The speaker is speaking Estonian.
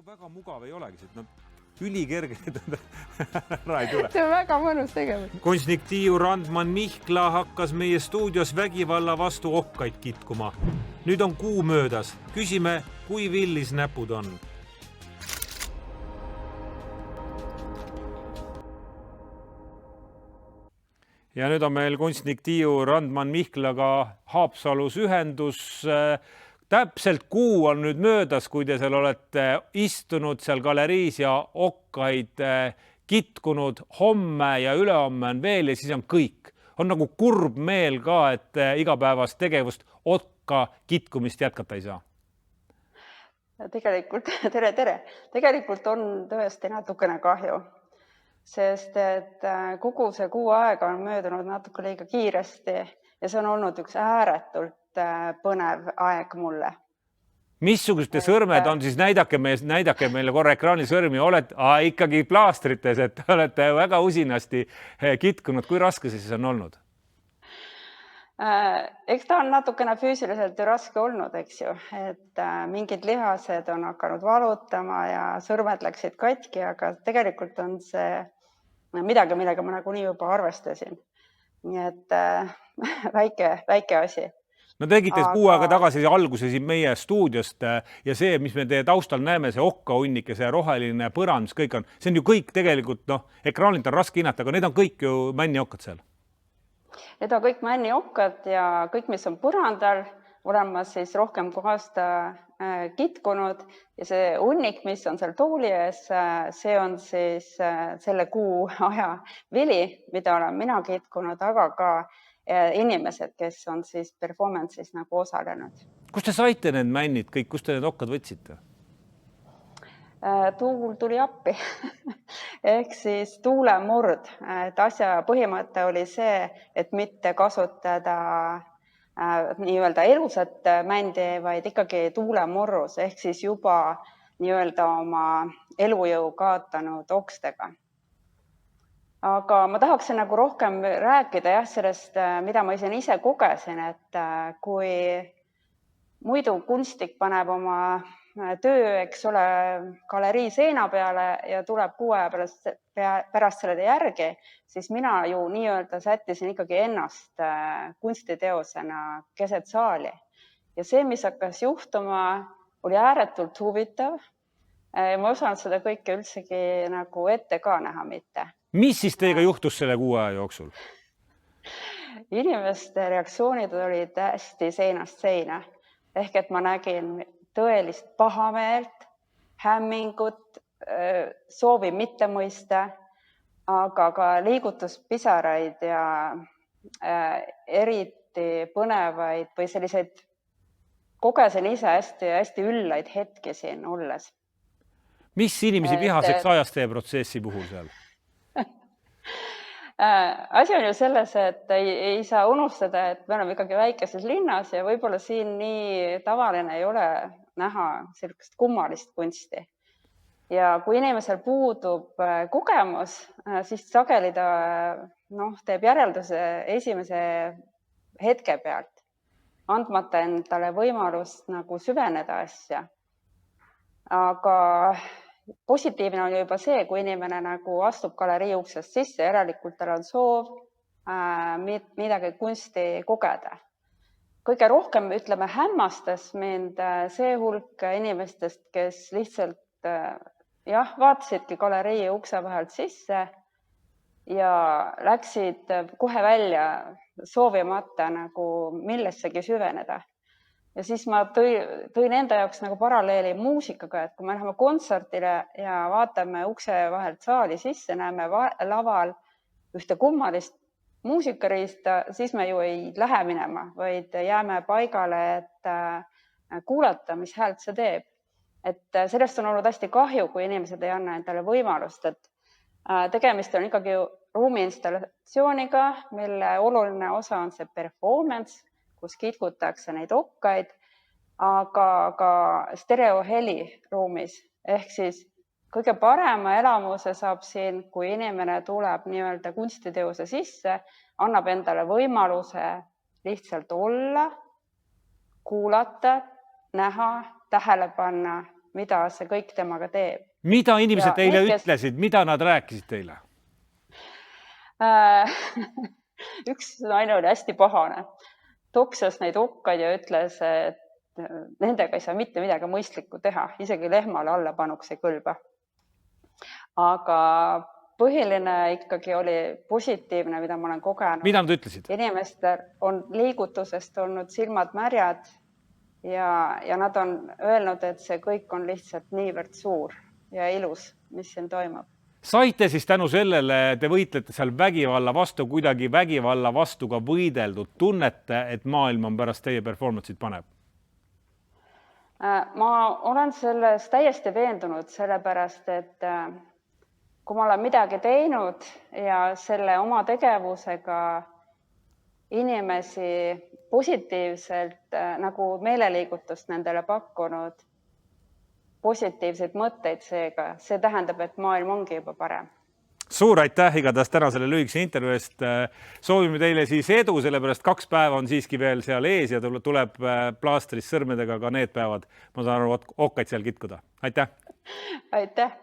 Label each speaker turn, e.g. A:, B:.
A: väga mugav ei olegi, sest ülikerge ära ei tule.
B: See on väga mõnus tegevus.
A: Kunstnik Tiiu Randman Mihkla hakkas meie stuudios vägivalla vastu okkaid kitkuma. Nüüd on kuu möödas. Küsime, kui villis näpud on. Ja nüüd on meil kunstnik Tiiu Randman Mihlaga Haapsalus ühendus. Täpselt kuu on nüüd möödas, kui te seal olete istunud seal galeriis ja okkaid kitkunud. Homme ja ülehomme on veel ja siis on kõik. On nagu kurb meel ka, et igapäevast tegevust okka kitkumist jätkata ei saa.
B: Tegelikult, tere. Tegelikult on tõesti natukene kahju, sest et kogu see kuu aega on möödunud natuke liiga kiiresti ja see on olnud üks ääretult põnev aeg mulle.
A: Missuguste sõrmed on siis, näidake meile korra ekraani sõrmi, oled ikkagi plaastrites, et olete väga usinasti kitkunud. Kui raske see siis on olnud?
B: Eks ta on natukene füüsiliselt ju raske olnud, eks ju, et mingid lihased on hakanud valutama ja sõrmed läksid katki, aga tegelikult on see midagi, millega ma nagunii juba arvestasin. Nii et väike asi.
A: No tegite kuu aega tagasi alguse siin meie stuudiost ja see, mis me teie taustal näeme, see okkaunnik ja see roheline põrand, mis kõik on, see on ju kõik tegelikult, ekraanilt on raske hinnata, aga need on kõik ju männiokkad seal.
B: Need on kõik männiokkad ja kõik, mis on põrandal, olen ma siis rohkem kui aasta kitkunud ja see unnik, mis on seal tooli ees, see on siis selle kuu aja vili, mida olen mina kitkunud, aga ka inimesed, kes on siis performance'is nagu osalenud.
A: Kust te saite need männid kõik, kust te need okkad võtsite?
B: Tuul tuli appi. Ehk siis tuulemurd. Et asja põhimõte oli see, et mitte kasutada nii-öelda elusat mändi, vaid ikkagi tuulemurrus, ehk siis juba nii-öelda oma elujõu kaotanud okstega. Aga ma tahaksin nagu rohkem rääkida sellest, mida ma ise kogesin, et kui muidu kunstik paneb oma töö, eks ole, galerii seina peale ja tuleb kuu aja pärast selle järgi, siis mina ju nii-öelda sättisin ikkagi ennast kunstiteosena keset saali. Ja see, mis hakkas juhtuma, oli ääretult huvitav. Ma osanud seda kõike üldsegi nagu ette ka näha mitte.
A: Mis siis teiega juhtus selle kuu aja jooksul?
B: Inimeste reaktsioonid olid hästi seinast seina. Ehk et ma nägin tõelist pahameelt, hämmingut, soovi mitte mõista, aga ka liigutuspisaraid ja eriti põnevaid või selliseid kogesin ise hästi üllaid hetki siin olles.
A: Mis inimesi vihaseks ajas teie protsessi puhul seal?
B: Asi on ju selles, et ei saa unustada, et me oleme ikkagi väikeses linnas ja võib-olla siin nii tavaline ei ole näha sellist kummalist kunsti. Ja kui inimesel puudub kogemus, siis sageli ta teeb järelduse esimese hetke pealt, andmata endale võimalust nagu süveneda asja. Aga positiivne on juba see, kui inimene nagu astub galerii uksest sisse, järelikult tal on soov midagi kunsti kogeda. Kõige rohkem, ütleme, hämmastas mind see hulk inimestest, kes lihtsalt vaatasidki galerii ukse vahelt sisse ja läksid kohe välja soovimata nagu millessegi süveneda. Ja siis ma tõin enda jaoks nagu paralleeli muusikaga, et kui me läheme kontsertile ja vaatame ukse vahelt saali sisse, näeme laval ühte kummalist muusikariista, siis me ju ei lähe minema, vaid jääme paigale, et kuulata, mis häält see teeb. Et sellest on olnud hästi kahju, kui inimesed ei anna endale võimalust, et tegemist on ikkagi ruumiinstallatsiooniga, mille oluline osa on see performance, kus kitkutakse neid okkaid, aga ka stereoheli ruumis. Ehk siis kõige parema elamuse saab siin, kui inimene tuleb nii-öelda kunstiteose sisse, annab endale võimaluse lihtsalt olla, kuulata, näha, tähele panna, mida see kõik temaga teeb.
A: Mida inimesed
B: Ja
A: teile
B: need, kes-
A: ütlesid, mida nad rääkisid teile?
B: Üks naine oli hästi pahane, tuksas neid hukkaid ja ütles, et nendega ei saa mitte midagi mõistlikku teha, isegi lehmale alla panuks ei kõlba. Aga põhiline ikkagi oli positiivne, mida ma olen kogenud.
A: Mida nad ütlesid?
B: Inimestel on liigutusest olnud silmad märjad ja nad on öelnud, et see kõik on lihtsalt niivõrd suur ja ilus, mis siin toimub.
A: Saite siis tänu sellele, te võitlete seal vägivalla vastu, kuidagi vägivalla vastu ka võideldud, tunnete, et maailm on pärast teie performance'id panev?
B: Ma olen selles täiesti veendunud, sellepärast, et kui ma olen midagi teinud ja selle oma tegevusega inimesi positiivselt nagu meeleliigutust nendele pakkunud, positiivseid mõtteid seega, see tähendab, et maailm ongi juba parem.
A: Suur aitäh igatahes täna selle lühikese intervjuu eest. Soovime teile siis edu, sellepärast 2 päeva on siiski veel seal ees ja tuleb plaastris sõrmedega ka need päevad. Ma saan aru, okkaid seal kitkuda. Aitäh!
B: Aitäh!